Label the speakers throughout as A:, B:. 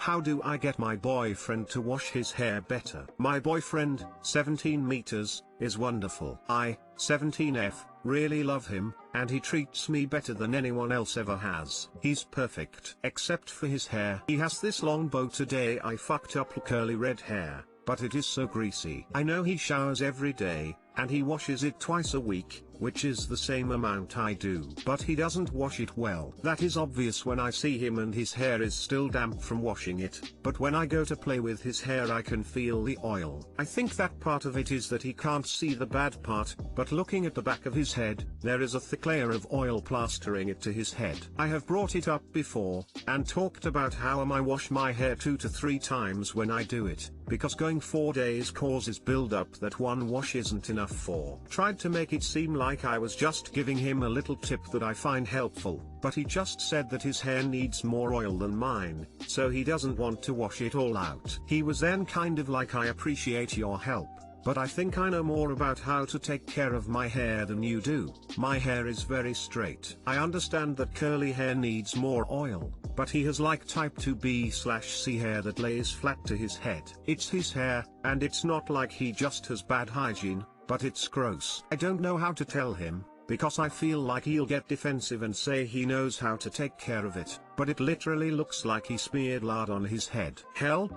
A: How do I get my boyfriend to wash his hair better? My boyfriend, 17 meters, is wonderful. I, 17F, really love him, and he treats me better than anyone else ever has. He's perfect. Except for his hair. He has this long bow. Today I fucked up curly red hair, but it is so greasy. I know he showers every day, and he washes it twice a week, which is the same amount I do. But he doesn't wash it well. That is obvious when I see him and his hair is still damp from washing it. But when I go to play with his hair I can feel the oil. I think that part of it is that he can't see the bad part, but looking at the back of his head, there is a thick layer of oil plastering it to his head. I have brought it up before, and talked about how I wash my hair 2 to 3 times when I do it, because going 4 days causes build-up that one wash isn't enough for. Tried to make it seem like I was just giving him a little tip that I find helpful, but he just said that his hair needs more oil than mine, so he doesn't want to wash it all out. He was then kind of like, I appreciate your help, but I think I know more about how to take care of my hair than you do. My hair is very straight. I understand that curly hair needs more oil, but he has like type 2B/C hair that lays flat to his head. It's his hair, and it's not like he just has bad hygiene, but it's gross. I don't know how to tell him, because I feel like he'll get defensive and say he knows how to take care of it, but it literally looks like he smeared lard on his head. Help? ?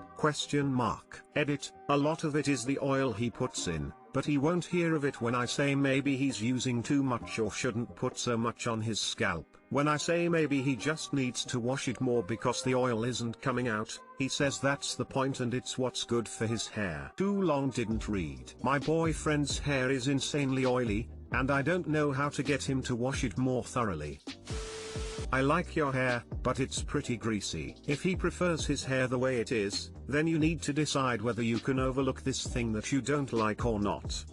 A: Edit, a lot of it is the oil he puts in, but he won't hear of it when I say maybe he's using too much or shouldn't put so much on his scalp. When I say maybe he just needs to wash it more because the oil isn't coming out, he says that's the point and it's what's good for his hair. Too long didn't read. My boyfriend's hair is insanely oily, and I don't know how to get him to wash it more thoroughly. I like your hair, but it's pretty greasy. If he prefers his hair the way it is, then you need to decide whether you can overlook this thing that you don't like or not.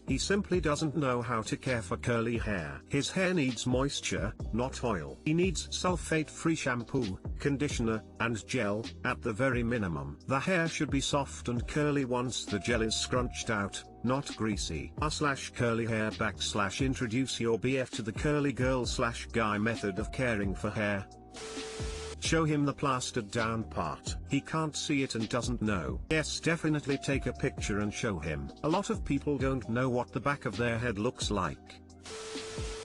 A: He simply doesn't know how to care for curly hair. His hair needs moisture, not oil. He needs sulfate-free shampoo, conditioner, and gel, at the very minimum. The hair should be soft and curly once the gel is scrunched out, not greasy. /curly hair / introduce your BF to the curly girl/guy method of caring for hair. Show him the plastered down part. He can't see it and doesn't know. Yes, definitely take a picture and show him. A lot of people don't know what the back of their head looks like.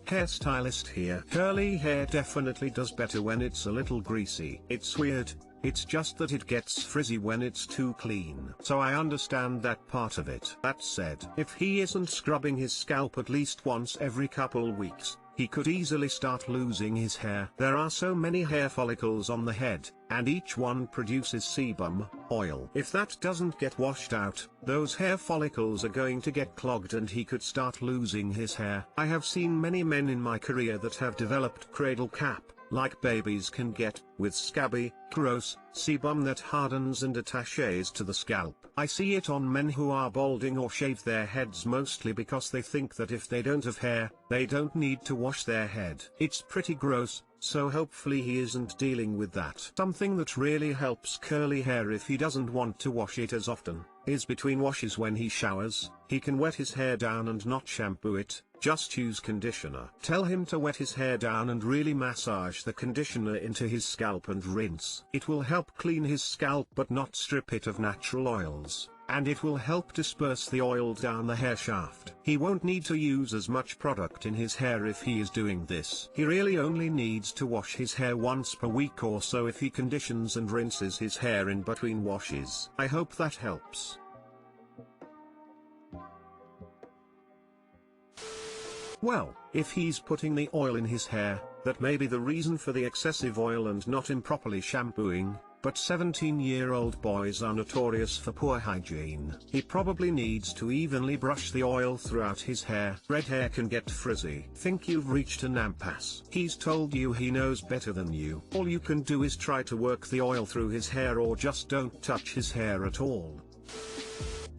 A: Hairstylist here. Curly hair definitely does better when it's a little greasy. It's weird, it's just that it gets frizzy when it's too clean. So I understand that part of it. That said, if he isn't scrubbing his scalp at least once every couple weeks, he could easily start losing his hair. There are so many hair follicles on the head, and each one produces sebum, oil. If that doesn't get washed out, those hair follicles are going to get clogged and he could start losing his hair. I have seen many men in my career that have developed cradle cap, like babies can get, with scabby, gross, sebum that hardens and attaches to the scalp. I see it on men who are balding or shave their heads mostly because they think that if they don't have hair, they don't need to wash their head. It's pretty gross, so hopefully he isn't dealing with that. Something that really helps curly hair if he doesn't want to wash it as often, is between washes when he showers, he can wet his hair down and not shampoo it. Just use conditioner. Tell him to wet his hair down and really massage the conditioner into his scalp and rinse. It will help clean his scalp but not strip it of natural oils, and it will help disperse the oil down the hair shaft. He won't need to use as much product in his hair if he is doing this. He really only needs to wash his hair once per week or so if he conditions and rinses his hair in between washes. I hope that helps. Well, if he's putting the oil in his hair, that may be the reason for the excessive oil and not improperly shampooing, but 17-year-old boys are notorious for poor hygiene. He probably needs to evenly brush the oil throughout his hair. Red hair can get frizzy. Think you've reached an impasse. He's told you he knows better than you. All you can do is try to work the oil through his hair or just don't touch his hair at all.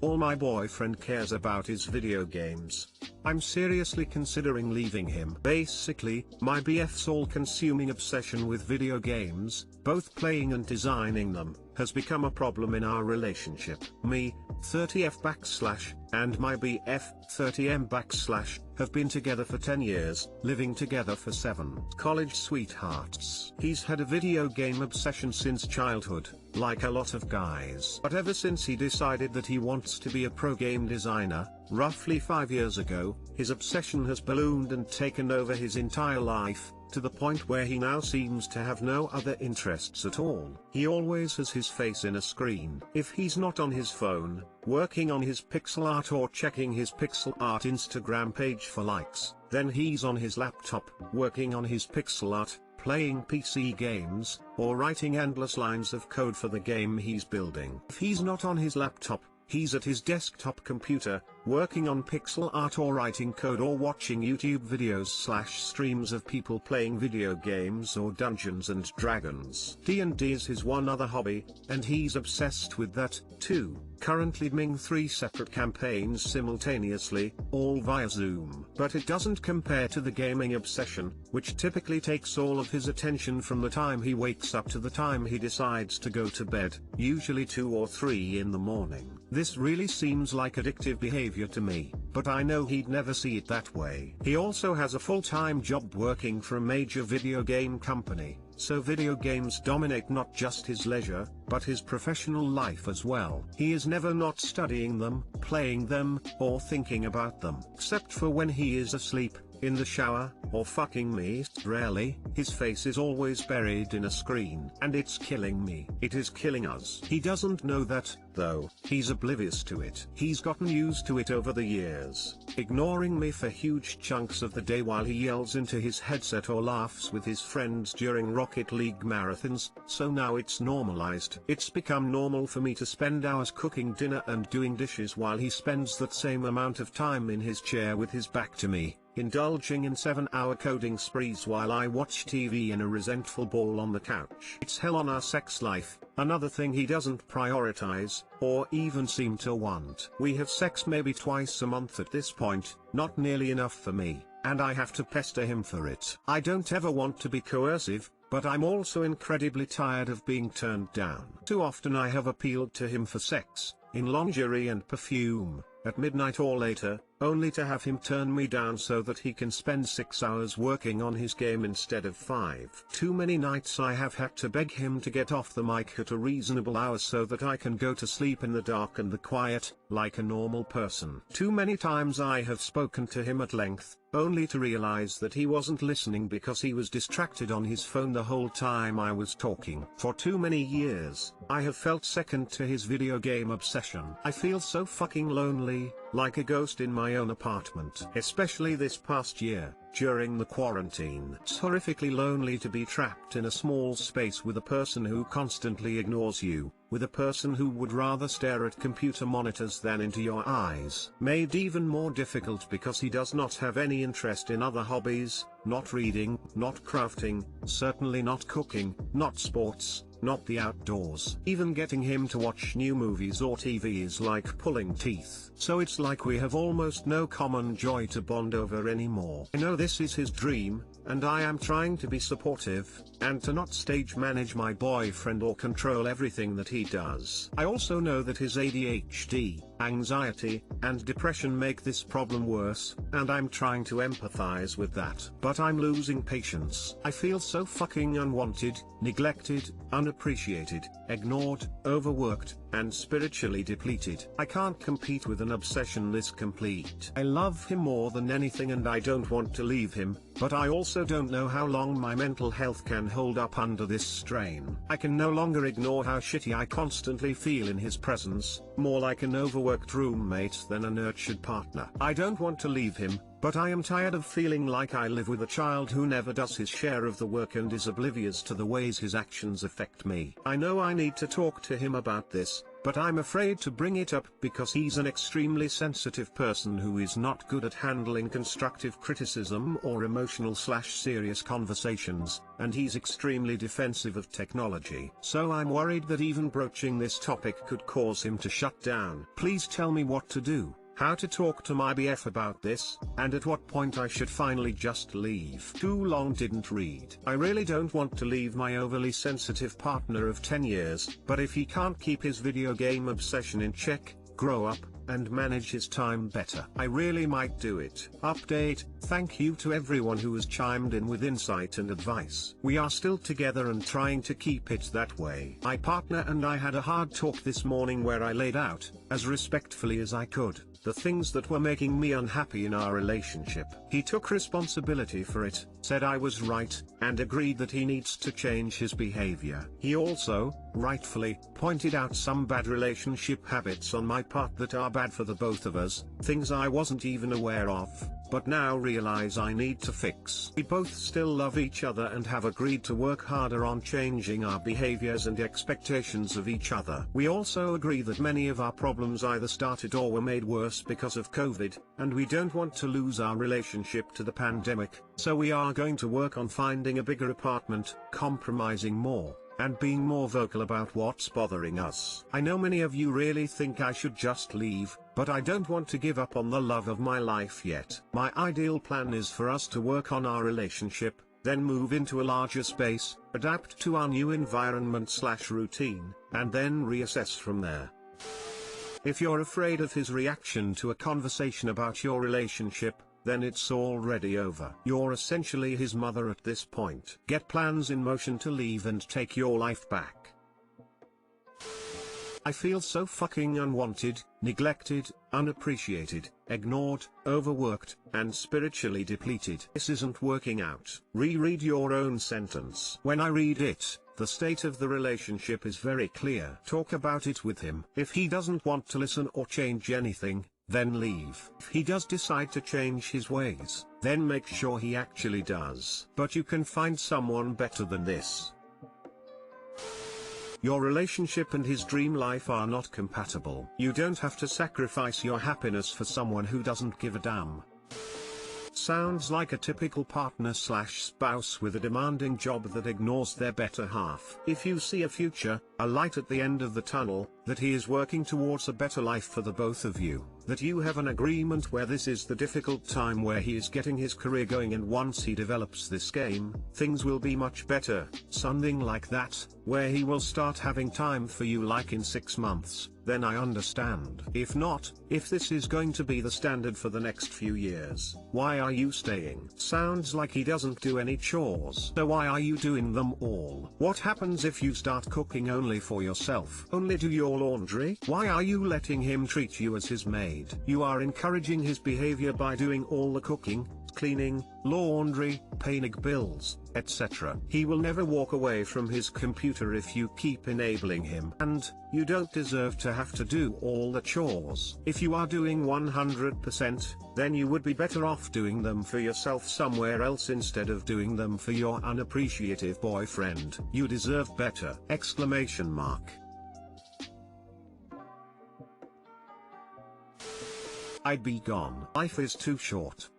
A: All my boyfriend cares about is video games. I'm seriously considering leaving him. Basically, my BF's all-consuming obsession with video games, both playing and designing them, has become a problem in our relationship. Me, 30f and my BF 30m have been together for 10 years, living together for 7. College sweethearts. He's had a video game obsession since childhood, like a lot of guys. But ever since he decided that he wants to be a pro game designer, roughly 5 years ago, his obsession has ballooned and taken over his entire life, to the point where he now seems to have no other interests at all. He always has his face in a screen. If he's not on his phone, working on his pixel art or checking his pixel art Instagram page for likes, then he's on his laptop, working on his pixel art, playing PC games, or writing endless lines of code for the game he's building. If he's not on his laptop, he's at his desktop computer, working on pixel art or writing code or watching YouTube videos/streams of people playing video games or Dungeons and Dragons. D&D is his one other hobby, and he's obsessed with that, too, currently running 3 separate campaigns simultaneously, all via Zoom. But it doesn't compare to the gaming obsession, which typically takes all of his attention from the time he wakes up to the time he decides to go to bed, usually 2 or 3 in the morning. This really seems like addictive behavior to me, but I know he'd never see it that way. He also has a full-time job working for a major video game company, so video games dominate not just his leisure, but his professional life as well. He is never not studying them, playing them, or thinking about them. Except for when he is asleep, in the shower, or fucking me. Rarely, his face is always buried in a screen. And it's killing me. It is killing us. He doesn't know that, though. He's oblivious to it. He's gotten used to it over the years, ignoring me for huge chunks of the day while he yells into his headset or laughs with his friends during Rocket League marathons, so now it's normalized. It's become normal for me to spend hours cooking dinner and doing dishes while he spends that same amount of time in his chair with his back to me, indulging in 7-hour coding sprees while I watch TV in a resentful ball on the couch. It's hell on our sex life, another thing he doesn't prioritize, or even seem to want. We have sex maybe twice a month at this point, not nearly enough for me, and I have to pester him for it. I don't ever want to be coercive, but I'm also incredibly tired of being turned down. Too often I have appealed to him for sex, in lingerie and perfume, at midnight or later, only to have him turn me down so that he can spend 6 hours working on his game instead of 5. Too many nights I have had to beg him to get off the mic at a reasonable hour so that I can go to sleep in the dark and the quiet, like a normal person. Too many times I have spoken to him at length, only to realize that he wasn't listening because he was distracted on his phone the whole time I was talking. For too many years, I have felt second to his video game obsession. I feel so fucking lonely, like a ghost in my own apartment. Especially this past year, during the quarantine. It's horrifically lonely to be trapped in a small space with a person who constantly ignores you, with a person who would rather stare at computer monitors than into your eyes. Made even more difficult because he does not have any interest in other hobbies, not reading, not crafting, certainly not cooking, not sports, not the outdoors. Even getting him to watch new movies or TV is like pulling teeth. So it's like we have almost no common joy to bond over anymore. I know this is his dream, and I am trying to be supportive, and to not stage manage my boyfriend or control everything that he does. I also know that his ADHD, anxiety, and depression make this problem worse, and I'm trying to empathize with that. But I'm losing patience. I feel so fucking unwanted, neglected, unappreciated, ignored, overworked, and spiritually depleted. I can't compete with an obsession this complete. I love him more than anything and I don't want to leave him, but I also don't know how long my mental health can hold up under this strain. I can no longer ignore how shitty I constantly feel in his presence, more like an overworked roommate than a nurtured partner. I don't want to leave him, but I am tired of feeling like I live with a child who never does his share of the work and is oblivious to the ways his actions affect me. I know I need to talk to him about this, but I'm afraid to bring it up because he's an extremely sensitive person who is not good at handling constructive criticism or emotional/serious conversations, and he's extremely defensive of technology. So I'm worried that even broaching this topic could cause him to shut down. Please tell me what to do, how to talk to my BF about this, and at what point I should finally just leave. Too long didn't read. I really don't want to leave my overly sensitive partner of 10 years, but if he can't keep his video game obsession in check, grow up, and manage his time better. I really might do it. Update, thank you to everyone who has chimed in with insight and advice. We are still together and trying to keep it that way. My partner and I had a hard talk this morning where I laid out, as respectfully as I could, the things that were making me unhappy in our relationship. He took responsibility for it, said I was right, and agreed that he needs to change his behavior. He also, rightfully, pointed out some bad relationship habits on my part that are bad for the both of us, things I wasn't even aware of, but now realize I need to fix. We both still love each other and have agreed to work harder on changing our behaviors and expectations of each other. We also agree that many of our problems either started or were made worse because of COVID, and we don't want to lose our relationship to the pandemic, so we are going to work on finding a bigger apartment, compromising more, and being more vocal about what's bothering us. I know many of you really think I should just leave, but I don't want to give up on the love of my life yet. My ideal plan is for us to work on our relationship, then move into a larger space, adapt to our new environment/routine, and then reassess from there. If you're afraid of his reaction to a conversation about your relationship, then it's already over. You're essentially his mother at this point. Get plans in motion to leave and take your life back. I feel so fucking unwanted, neglected, unappreciated, ignored, overworked, and spiritually depleted. This isn't working out. Reread your own sentence. When I read it, the state of the relationship is very clear. Talk about it with him. If he doesn't want to listen or change anything, then leave. If he does decide to change his ways, then make sure he actually does. But you can find someone better than this. Your relationship and his dream life are not compatible. You don't have to sacrifice your happiness for someone who doesn't give a damn. Sounds like a typical partner/spouse with a demanding job that ignores their better half. If you see a future, a light at the end of the tunnel, that he is working towards a better life for the both of you, that you have an agreement where this is the difficult time where he is getting his career going, and once he develops this game, things will be much better, something like that, where he will start having time for you like in 6 months, then I understand. If not, if this is going to be the standard for the next few years, why are you staying? Sounds like he doesn't do any chores. So why are you doing them all? What happens if you start cooking only for yourself? Only do your laundry? Why are you letting him treat you as his maid? You are encouraging his behavior by doing all the cooking, cleaning, laundry, paying bills, etc. He will never walk away from his computer if you keep enabling him. And, you don't deserve to have to do all the chores. If you are doing 100%, then you would be better off doing them for yourself somewhere else instead of doing them for your unappreciative boyfriend. You deserve better! Exclamation mark. I'd be gone. Life is too short.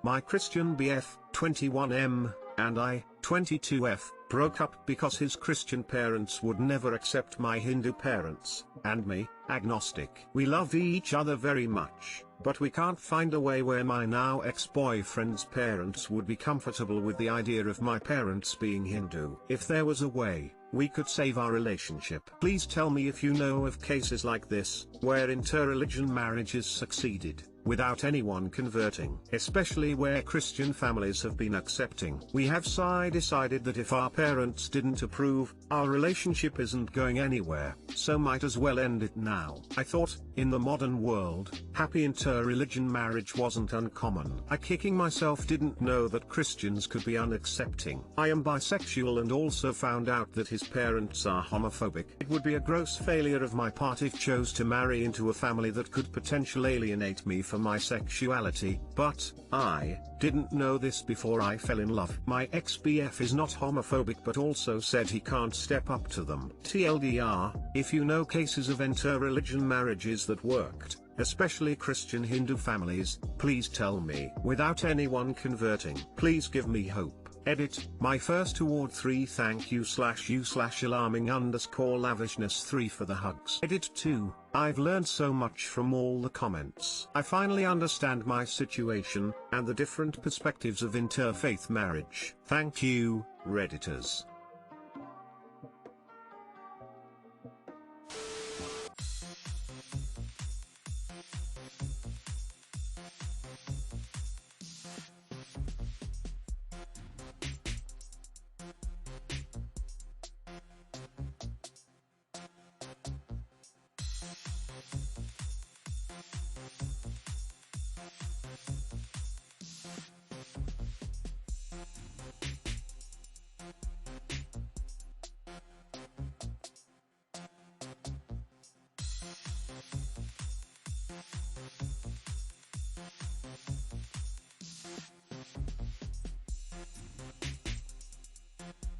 A: My Christian BF, 21M, and I, 22F, broke up because his Christian parents would never accept my Hindu parents, and me, agnostic. We love each other very much, but we can't find a way where my now ex-boyfriend's parents would be comfortable with the idea of my parents being Hindu. If there was a way, we could save our relationship. Please tell me if you know of cases like this, where interreligion marriages succeeded, without anyone converting, especially where Christian families have been accepting. We have decided that if our parents didn't approve, our relationship isn't going anywhere, so might as well end it now. I thought, in the modern world, happy interreligion marriage wasn't uncommon. I kicking myself didn't know that Christians could be unaccepting. I am bisexual and also found out that his parents are homophobic. It would be a gross failure of my part if chose to marry into a family that could potentially alienate me for my sexuality, but I didn't know this before I fell in love. My ex-BF is not homophobic but also said he can't step up to them. TLDR, if you know cases of interreligion marriages that worked, especially Christian Hindu families, please tell me. Without anyone converting, please give me hope. Edit, my first award 3 thank you/you/alarming_lavishness 3 for the hugs. Edit 2, I've learned so much from all the comments. I finally understand my situation, and the different perspectives of interfaith marriage. Thank you, Redditors.